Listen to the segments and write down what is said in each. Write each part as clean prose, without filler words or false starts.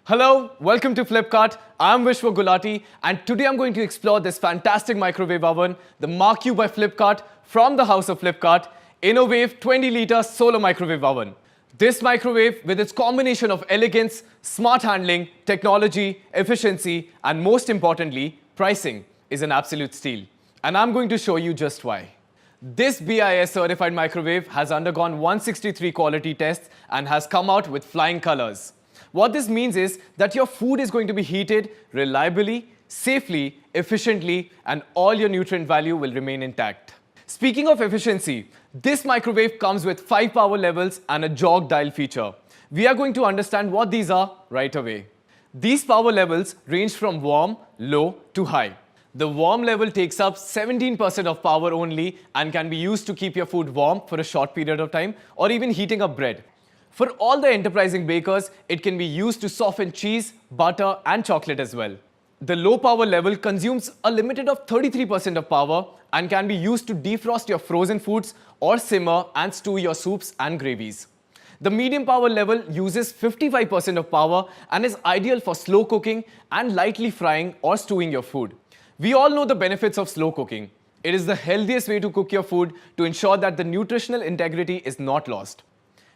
Hello, welcome to Flipkart. I'm Vishwa Gulati and today I'm going to explore this fantastic microwave oven, the MarQ by Flipkart from the house of Flipkart, InnoWave 20-litre solar microwave oven. This microwave, with its combination of elegance, smart handling, technology, efficiency and most importantly, pricing, is an absolute steal. And I'm going to show you just why. This BIS certified microwave has undergone 163 quality tests and has come out with flying colors. What this means is that your food is going to be heated reliably, safely, efficiently, and all your nutrient value will remain intact. Speaking of efficiency, this microwave comes with 5 power levels and a jog dial feature. We are going to understand what these are right away. These power levels range from warm, low to high. The warm level takes up 17% of power only and can be used to keep your food warm for a short period of time or even heating up bread. For all the enterprising bakers, it can be used to soften cheese, butter and chocolate as well. The low power level consumes a limited of 33% of power and can be used to defrost your frozen foods or simmer and stew your soups and gravies. The medium power level uses 55% of power and is ideal for slow cooking and lightly frying or stewing your food. We all know the benefits of slow cooking. It is the healthiest way to cook your food to ensure that the nutritional integrity is not lost.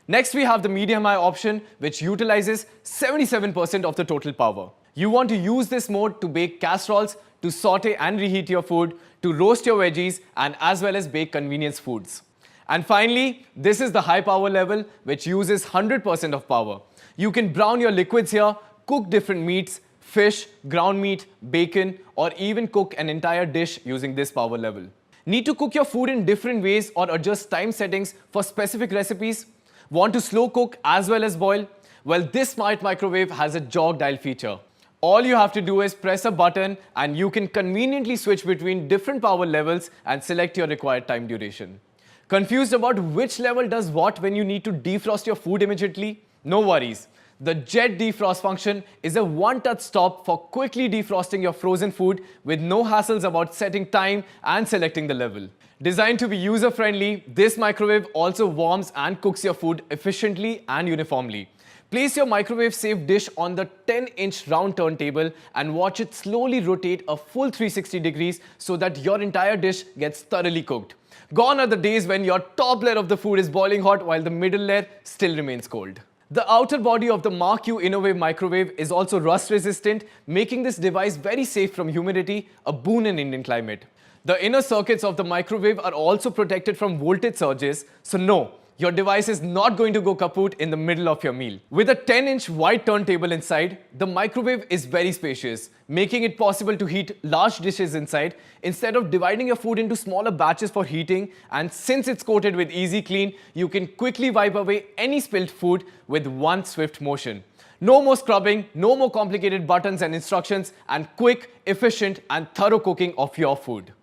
Next, we have the medium-high option, which utilizes 77% of the total power. You want to use this mode to bake casseroles, to saute and reheat your food, to roast your veggies, and as well as bake convenience foods. And finally, this is the high power level, which uses 100% of power. You can brown your liquids here, cook different meats, fish, ground meat, bacon, or even cook an entire dish using this power level. Need to cook your food in different ways or adjust time settings for specific recipes? Want to slow cook as well as boil? Well, this smart microwave has a jog dial feature. All you have to do is press a button and you can conveniently switch between different power levels and select your required time duration. Confused about which level does what when you need to defrost your food immediately? No worries. The Jet Defrost function is a one-touch stop for quickly defrosting your frozen food with no hassles about setting time and selecting the level. Designed to be user-friendly, this microwave also warms and cooks your food efficiently and uniformly. Place your microwave-safe dish on the 10-inch round turntable and watch it slowly rotate a full 360 degrees so that your entire dish gets thoroughly cooked. Gone are the days when your top layer of the food is boiling hot while the middle layer still remains cold. The outer body of the MarQ InnoWave microwave is also rust-resistant, making this device very safe from humidity, a boon in Indian climate. The inner circuits of the microwave are also protected from voltage surges, so no, your device is not going to go kaput in the middle of your meal. With a 10-inch wide turntable inside, the microwave is very spacious, making it possible to heat large dishes inside instead of dividing your food into smaller batches for heating. And since it's coated with Easy Clean, you can quickly wipe away any spilled food with one swift motion. No more scrubbing, no more complicated buttons and instructions, and quick, efficient and thorough cooking of your food.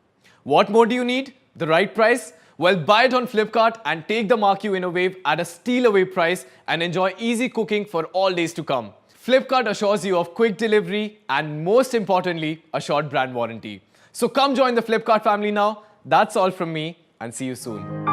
What more do you need? The right price? Well, buy it on Flipkart and take the MarQ InnoWave at a steal-away price and enjoy easy cooking for all days to come. Flipkart assures you of quick delivery and most importantly, a short brand warranty. So come join the Flipkart family now. That's all from me and see you soon.